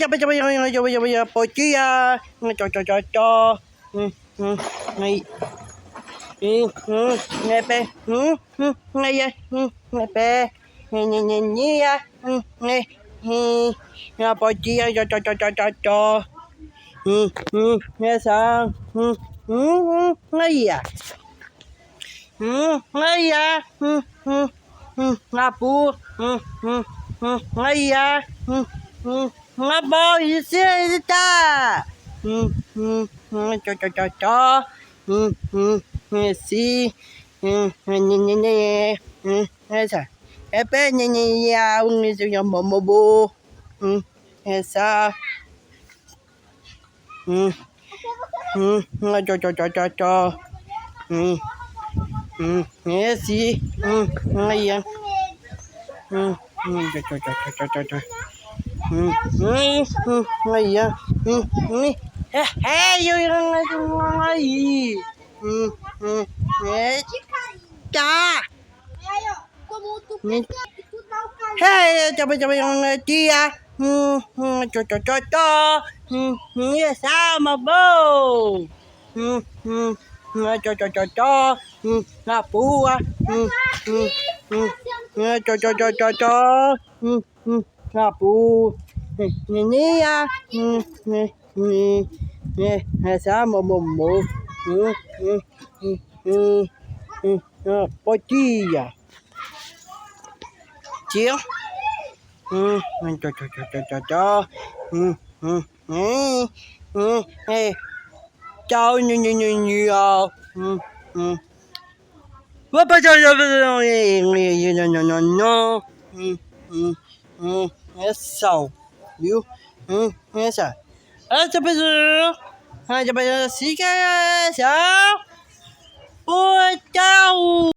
จะไปปอยจี้อ่ะจอไงไงไปไงอ่ะไงไปนี่อ่ะไงปอยจี้อ่ะจอไงสังไงอ่ะไงอ่ะงาปูไงอ่ะงาบอยเสียจ้าจอสิesa epe ya un ya mobo esa jọ esi ya ya hey yoจ้าheyจะไปจี้อ่ะจอเนี่ยสาวมาโบจอลาปูอ่ะจอลาปูนี่อ่ะนี่สาวมาโมปอยจี้อ่ะเจียวจอเฮ้เจ้าว่าไปจะessa viu essaจะไปสิแกเจ้าโอ้เจ้า